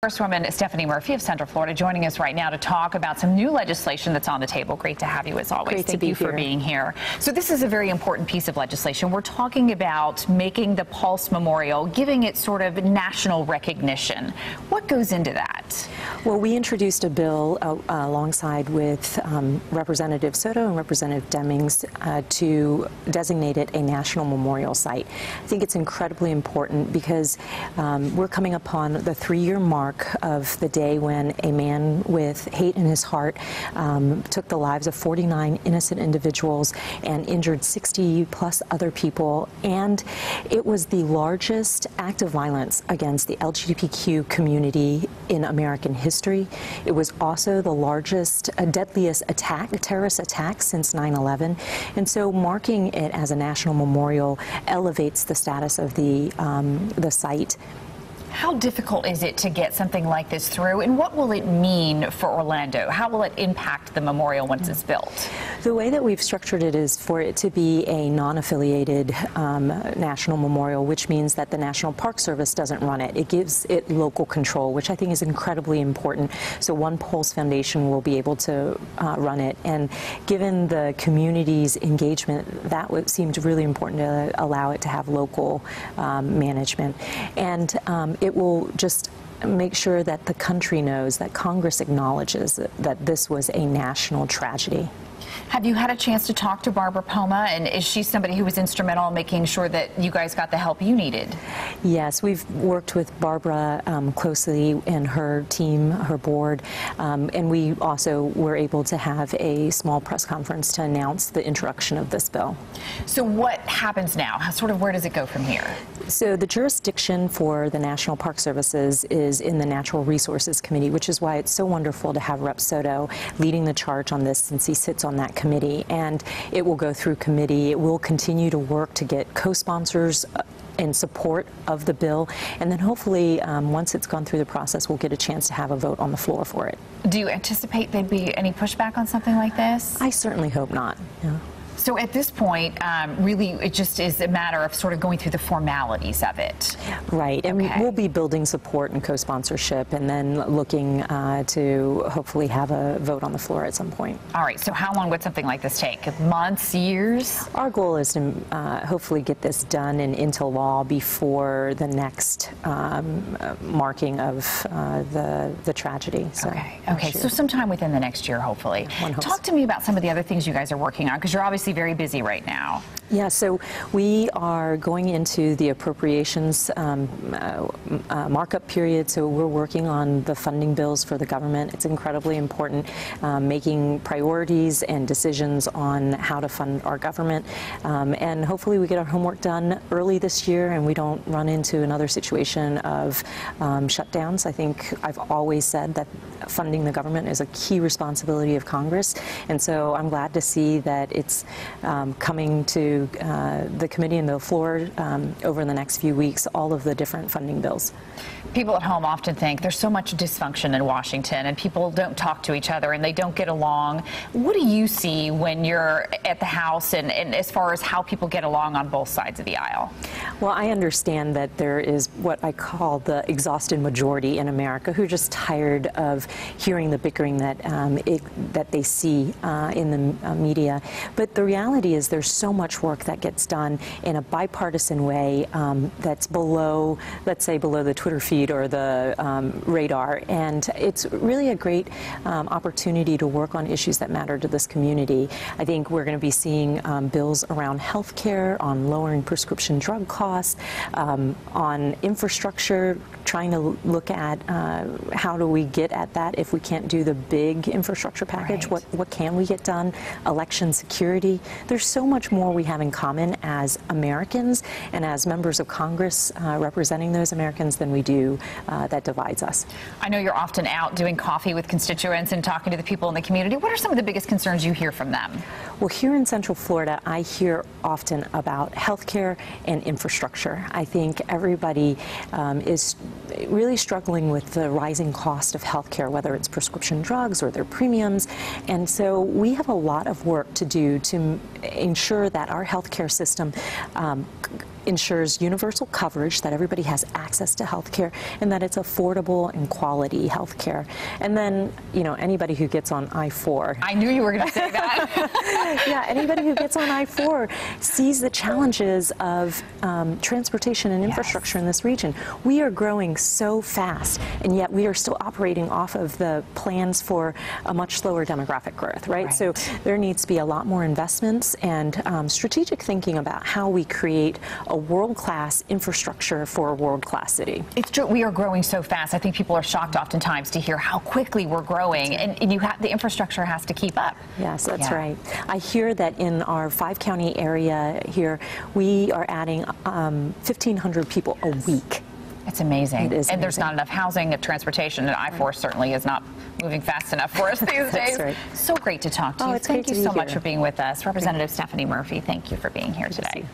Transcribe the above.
Congresswoman Stephanie Murphy of Central Florida joining us right now to talk about some new legislation that's on the table. Great to have you as always. Thank you for being here. So this is a very important piece of legislation. We're talking about making the Pulse Memorial, giving it sort of national recognition. What goes into that? Well, we introduced a bill alongside with Representative Soto and Representative Demings to designate it a national memorial site. I think it's incredibly important because we're coming upon the 3-year mark of the day when a man with hate in his heart took the lives of 49 innocent individuals and injured 60 plus other people, and it was the largest act of violence against the LGBTQ community in American history. It was also the largest, deadliest terrorist attack since 9/11, and so marking it as a national memorial elevates the status of the site. How difficult is it to get something like this through, and what will it mean for Orlando? How will it impact the memorial once it's built? The way that we've structured it is for it to be a non-affiliated national memorial, which means that the National Park Service doesn't run it. It gives it local control, which I think is incredibly important. So One Pulse Foundation will be able to run it, and given the community's engagement, that would seem really important to allow it to have local management. And it will just make sure that the country knows that Congress acknowledges that this was a national tragedy. Have you had a chance to talk to Barbara Poma, and is she somebody who was instrumental in making sure that you guys got the help you needed? Yes, we've worked with Barbara closely and her team, her board, and we also were able to have a small press conference to announce the introduction of this bill. So what happens now? Where does it go from here? So the jurisdiction for the National Park Services is in the Natural Resources Committee, which is why it's so wonderful to have Rep. Soto leading the charge on this, since he sits on that committee. And it will go through committee. It will continue to work to get co-sponsors in support of the bill, and then hopefully once it's gone through the process, we'll get a chance to have a vote on the floor for it. Do you anticipate there'd be any pushback on something like this? I certainly hope not. Yeah. So at this point, really, it just is a matter of sort of going through the formalities of it. Right, and okay. We'll be building support and co-sponsorship, and then looking to hopefully have a vote on the floor at some point. All right, so how long would something like this take? Months, years? Our goal is to hopefully get this done and into law before the next marking of the tragedy. So, okay. So sometime within the next year, hopefully. Talk to me about some of the other things you guys are working on, because you're obviously very busy right now. Yeah, so we are going into the appropriations markup period, so we're working on the funding bills for the government. It's incredibly important, making priorities and decisions on how to fund our government, and hopefully we get our homework done early this year and we don't run into another situation of shutdowns. I think I've always said that funding the government is a key responsibility of Congress, and so I'm glad to see that it's coming to the committee and the floor over the next few weeks, all of the different funding bills. People at home often think there's so much dysfunction in Washington and people don't talk to each other and they don't get along. What do you see when you're at the House and as far as how people get along on both sides of the aisle? Well, I understand that there is what I call the exhausted majority in America who are just tired of hearing the bickering that that they see in the media. But the reality is there's so much work that gets done in a bipartisan way that's below, let's say, below the Twitter feed or the radar, and it's really a great opportunity to work on issues that matter to this community. I think we're going to be seeing bills around health care, on lowering prescription drug costs, on infrastructure, trying to look at how do we get at that if we can't do the big infrastructure package. Right. What can we get done? Election security. There's so much more we have in common as Americans and as members of Congress representing those Americans than we do that divides us. I know you're often out doing coffee with constituents and talking to the people in the community. What are some of the biggest concerns you hear from them? Well, here in Central Florida, I hear often about healthcare and infrastructure. I think everybody is really struggling with the rising cost of healthcare, whether it's prescription drugs or their premiums. And so we have a lot of work to do to ensure that our healthcare system ensures universal coverage, that everybody has access to health care, and that it's affordable and quality health care. And then, you know, anybody who gets on I-4. I knew you were going to say that. Yeah, anybody who gets on I-4 sees the challenges of transportation and infrastructure in this region. We are growing so fast, and yet we are still operating off of the plans for a much slower demographic growth, right? So there needs to be a lot more investments and strategic thinking about how we create a world-class infrastructure for a world-class city. It's true. We are growing so fast. I think people are shocked oftentimes to hear how quickly we're growing, and you have the infrastructure has to keep up. Yes, that's right. I hear that in our 5-county area here, we are adding 1,500 people a week. It's amazing. It is and amazing. There's not enough housing, transportation, and I-4 certainly is not moving fast enough for us these days. That's right. So great to talk to you. It's thank great you to so be much here. for being with us. Representative Stephanie Murphy, thank you for being here today.